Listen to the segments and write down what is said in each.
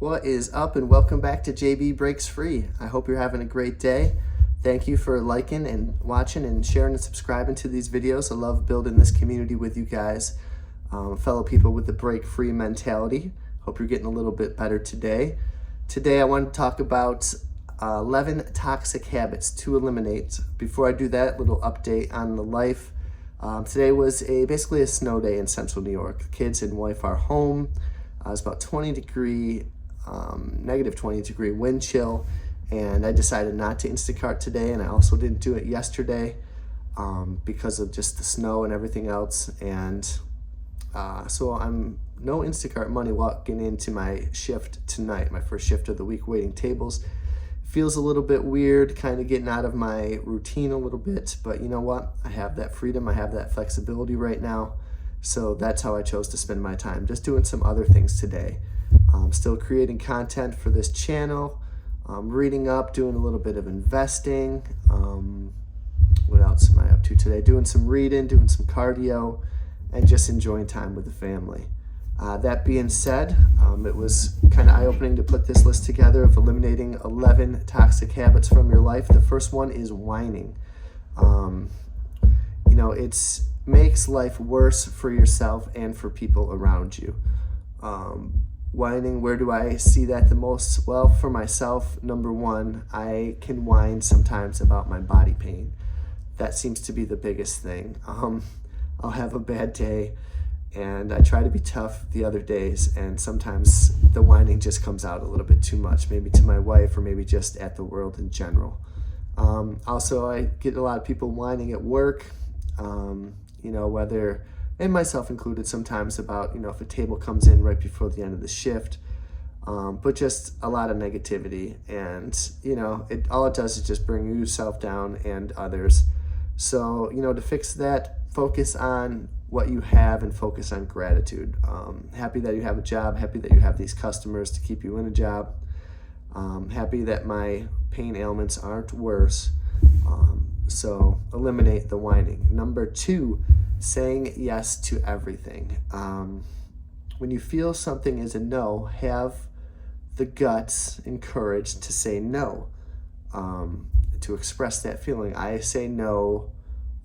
What is up, and welcome back to JB Breaks Free. I hope you're having a great day. Thank you for liking and watching and sharing and subscribing to these videos. I love building this community with you guys, fellow people with the break free mentality. Hope you're getting a little bit better today. Today I want to talk about 11 toxic habits to eliminate. Before I do that, little update on the life. Today was basically a snow day in central New York. The kids and wife are home. It's about negative 20 degree wind chill, and I decided not to Instacart today, and I also didn't do it yesterday because of just the snow and everything else. And so I'm no Instacart money walking into my shift tonight, my first shift of the week, waiting tables. Feels a little bit weird, kind of getting out of my routine a little bit, but you know what? I have that freedom, I have that flexibility right now. So that's how I chose to spend my time, just doing some other things today. Still creating content for this channel, reading up, doing a little bit of investing. What else am I up to today? Doing some reading, doing some cardio, and just enjoying time with the family. That being said, it was kind of eye-opening to put this list together of eliminating 11 toxic habits from your life. The first one is whining. It makes life worse for yourself and for people around you. Whining, where do I see that the most? Well, for myself, number one, I can whine sometimes about my body pain. That seems to be the biggest thing. I'll have a bad day, and I try to be tough the other days, and sometimes the whining just comes out a little bit too much, maybe to my wife or maybe just at the world in general. Also, I get a lot of people whining at work, whether, and myself included sometimes, about, if a table comes in right before the end of the shift, but just a lot of negativity. And, all it does is just bring yourself down and others. So, to fix that, focus on what you have and focus on gratitude. Happy that you have a job, happy that you have these customers to keep you in a job. Happy that my pain ailments aren't worse. So eliminate the whining. Number two, saying yes to everything. When you feel something is a no, have the guts and courage to say no, to express that feeling. I say no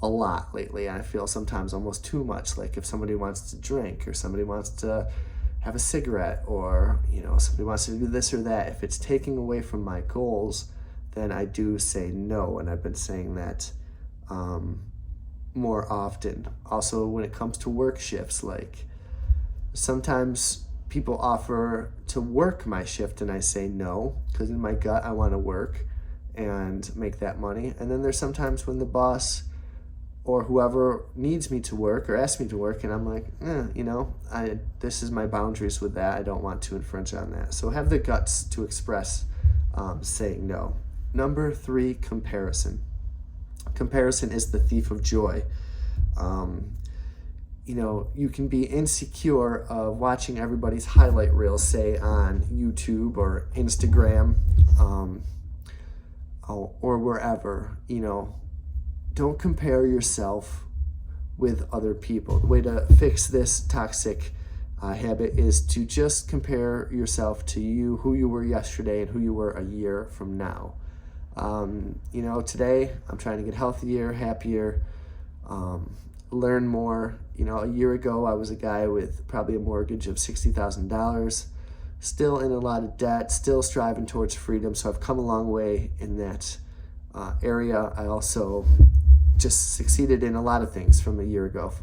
a lot lately. I feel sometimes almost too much. Like if somebody wants to drink, or somebody wants to have a cigarette, or somebody wants to do this or that, if it's taking away from my goals, then I do say no. And I've been saying that more often. Also, when it comes to work shifts, like sometimes people offer to work my shift and I say no, because in my gut I want to work and make that money. And then there's sometimes when the boss or whoever needs me to work or asks me to work, and I'm like, this is my boundaries with that. I don't want to infringe on that. So have the guts to express saying no. Number three, comparison. Comparison is the thief of joy. You can be insecure of watching everybody's highlight reels, say on YouTube or Instagram, or wherever. Don't compare yourself with other people. The way to fix this toxic habit is to just compare yourself to who you were yesterday and who you were a year from now. Today I'm trying to get healthier, happier, learn more. A year ago I was a guy with probably a mortgage of $60,000, still in a lot of debt, still striving towards freedom. So I've come a long way in that area. I also just succeeded in a lot of things from a year ago,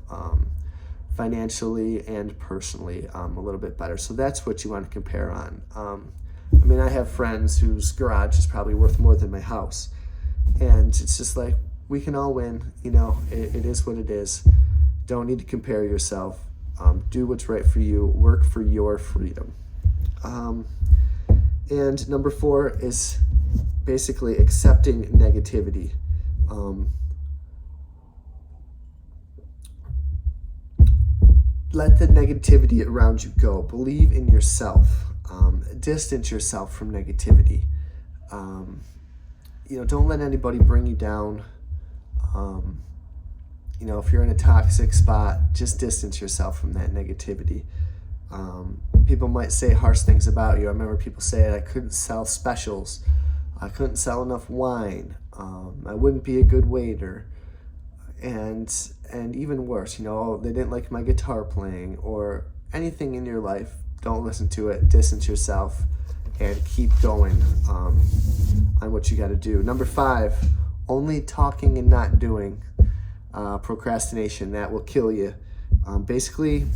financially and personally, a little bit better. So that's what you want to compare on. I have friends whose garage is probably worth more than my house, and it's just like, we can all win. It is what it is. Don't need to compare yourself. Do what's right for you. Work for your freedom. And number four is basically accepting negativity. Let the negativity around you go. Believe in yourself. Distance yourself from negativity. Don't let anybody bring you down. If you're in a toxic spot, just distance yourself from that negativity. People might say harsh things about you. I remember people saying I couldn't sell specials. I couldn't sell enough wine. I wouldn't be a good waiter. And even worse, they didn't like my guitar playing or anything in your life. Don't listen to it. Distance yourself and keep going on what you got to do. Number 5, only talking and not doing. Procrastination, that will kill you. Basically,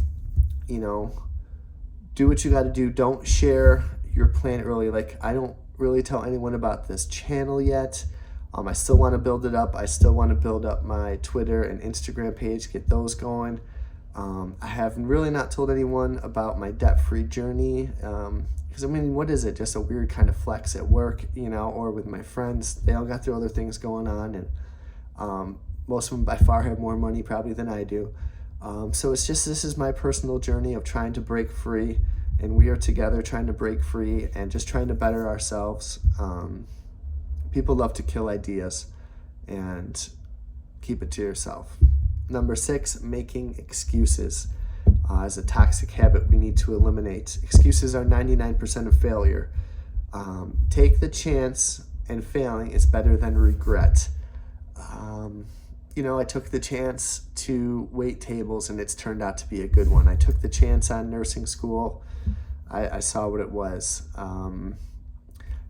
do what you got to do. Don't share your plan early. Like, I don't really tell anyone about this channel yet. I still want to build it up. I still want to build up my Twitter and Instagram page, get those going. I have really not told anyone about my debt-free journey. Because, what is it? Just a weird kind of flex at work, or with my friends. They all got their other things going on, and most of them by far have more money probably than I do. So it's just, this is my personal journey of trying to break free, and we are together trying to break free and just trying to better ourselves. People love to kill ideas, and keep it to yourself. Number 6, making excuses is a toxic habit we need to eliminate. Excuses are 99% of failure. Take the chance, and failing is better than regret. I took the chance to wait tables, and it's turned out to be a good one. I took the chance on nursing school. I saw what it was.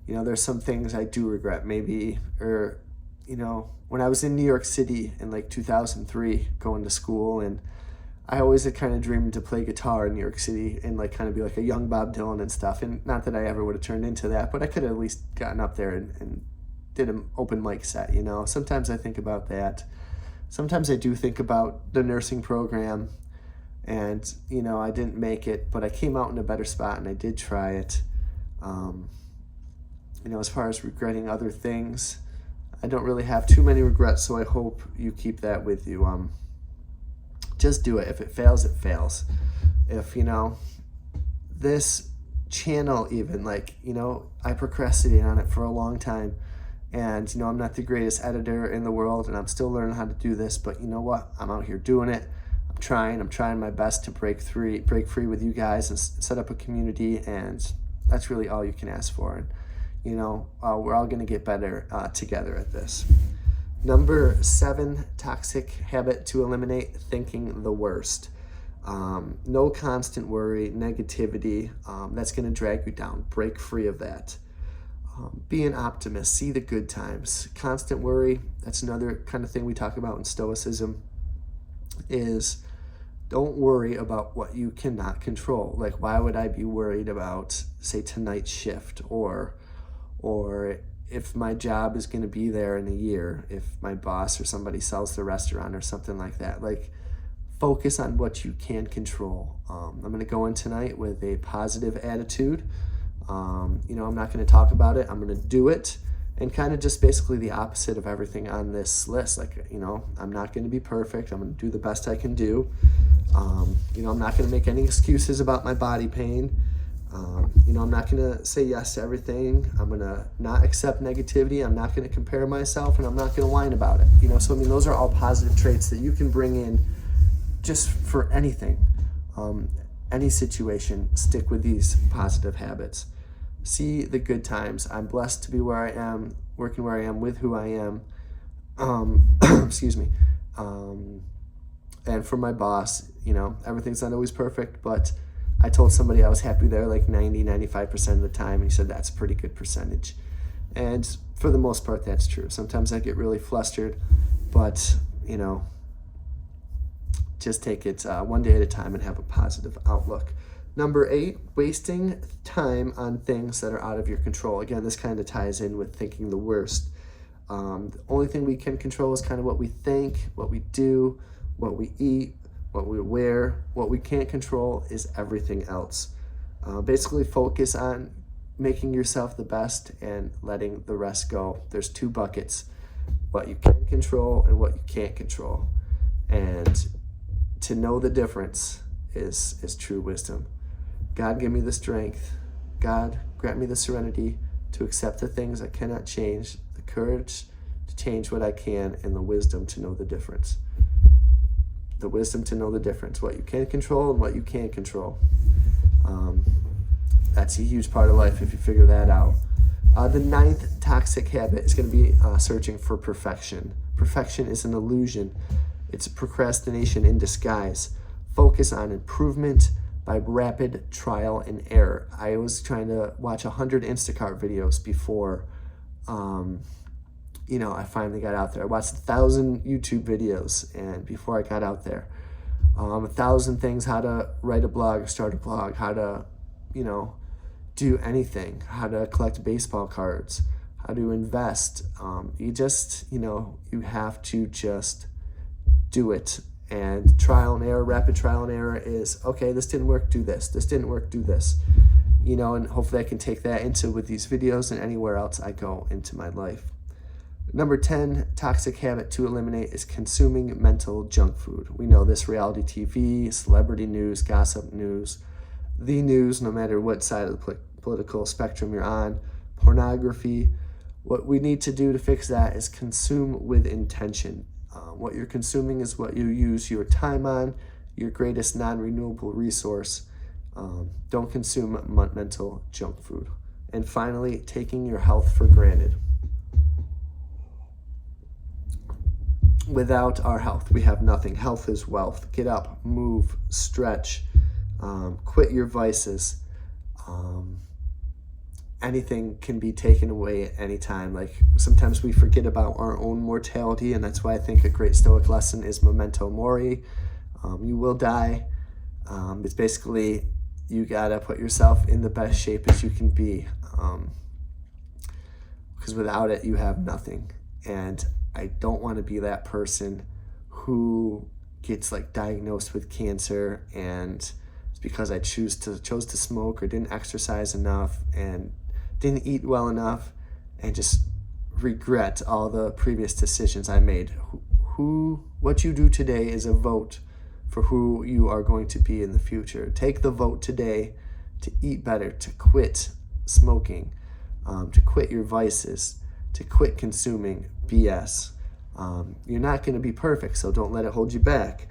There's some things I do regret, maybe, when I was in New York City in like 2003 going to school, and I always had kind of dreamed to play guitar in New York City and like kind of be like a young Bob Dylan and stuff. And not that I ever would have turned into that, but I could have at least gotten up there and did an open mic set, Sometimes I think about that. Sometimes I do think about the nursing program, and, I didn't make it, but I came out in a better spot and I did try it. As far as regretting other things, I don't really have too many regrets, so I hope you keep that with you. Just do it. If it fails, it fails. If, this channel even, I procrastinated on it for a long time, and, I'm not the greatest editor in the world, and I'm still learning how to do this, but you know what? I'm out here doing it. I'm trying my best to break free with you guys and set up a community, and that's really all you can ask for. And, we're all going to get better together at this. Number 7 toxic habit to eliminate: thinking the worst. No constant worry, negativity, that's going to drag you down. Break free of that. Be an optimist, see the good times. Constant worry, that's another kind of thing we talk about in Stoicism, is don't worry about what you cannot control. Like, why would I be worried about, say, tonight's shift, or if my job is going to be there in a year, if my boss or somebody sells the restaurant or something like that. Like, focus on what you can control. I'm going to go in tonight with a positive attitude. I'm not going to talk about it. I'm going to do it, and kind of just basically the opposite of everything on this list. Like, I'm not going to be perfect. I'm going to do the best I can do. I'm not going to make any excuses about my body pain. I'm not going to say yes to everything. I'm going to not accept negativity. I'm not going to compare myself, and I'm not going to whine about it. So those are all positive traits that you can bring in just for anything, any situation. Stick with these positive habits. See the good times. I'm blessed to be where I am, working where I am, with who I am. Excuse me. And for my boss, everything's not always perfect, but I told somebody I was happy there like 95% of the time, and he said that's a pretty good percentage. And for the most part, that's true. Sometimes I get really flustered, but, just take it one day at a time and have a positive outlook. Number 8, wasting time on things that are out of your control. Again, this kind of ties in with thinking the worst. The only thing we can control is kind of what we think, what we do, what we eat, what we wear. What we can't control is everything else. Basically focus on making yourself the best and letting the rest go. There's 2 buckets: what you can control and what you can't control. And to know the difference is true wisdom. God, give me the strength. God, grant me the serenity to accept the things I cannot change, the courage to change what I can, and the wisdom to know the difference. The wisdom to know the difference, what you can control and what you can't control. That's a huge part of life if you figure that out. The 9th toxic habit is going to be searching for perfection. Perfection is an illusion. It's procrastination in disguise. Focus on improvement by rapid trial and error. I was trying to watch 100 Instacart videos before, I finally got out there. I watched 1,000 YouTube videos and before I got out there. 1,000 things, how to write a blog, start a blog, how to, do anything, how to collect baseball cards, how to invest. You have to just do it. And trial and error, rapid trial and error is, okay, this didn't work, do this. This didn't work, do this. And hopefully I can take that into with these videos and anywhere else I go into my life. Number 10 toxic habit to eliminate is consuming mental junk food. We know this: reality TV, celebrity news, gossip news, the news, no matter what side of the political spectrum you're on, pornography. What we need to do to fix that is consume with intention. What you're consuming is what you use your time on, your greatest non-renewable resource. Don't consume mental junk food. And finally, taking your health for granted. Without our health, we have nothing. Health is wealth. Get up, move, stretch, quit your vices. Anything can be taken away at any time. Like, sometimes we forget about our own mortality, and that's why I think a great Stoic lesson is memento mori. You will die. It's basically, you gotta put yourself in the best shape as you can be, because without it, you have nothing. And I don't want to be that person who gets diagnosed with cancer, and it's because I chose to smoke or didn't exercise enough and didn't eat well enough, and just regret all the previous decisions I made. What you do today is a vote for who you are going to be in the future. Take the vote today to eat better, to quit smoking, to quit your vices, to quit consuming BS. You're not going to be perfect, so don't let it hold you back.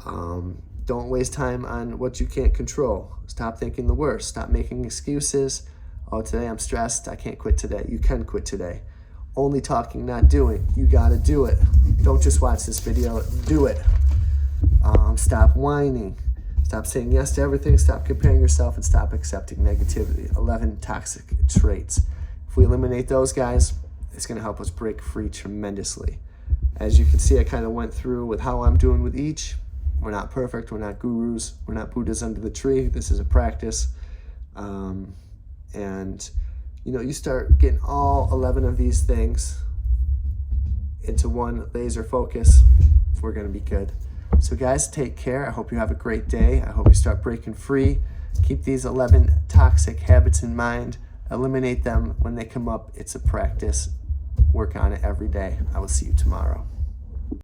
Don't waste time on what you can't control. Stop thinking the worst. Stop making excuses. Oh, today I'm stressed, I can't quit today. You can quit today. Only talking, not doing. You gotta do it. Don't just watch this video, do it. Stop whining. Stop saying yes to everything. Stop comparing yourself and stop accepting negativity. 11 toxic traits. If we eliminate those guys, it's gonna help us break free tremendously. As you can see, I kind of went through with how I'm doing with each. We're not perfect, we're not gurus, we're not Buddhas under the tree. This is a practice. And you start getting all 11 of these things into one laser focus, we're going to be good. So guys, take care. I hope you have a great day. I hope you start breaking free. Keep these 11 toxic habits in mind. Eliminate them when they come up. It's a practice. Work on it every day. I will see you tomorrow.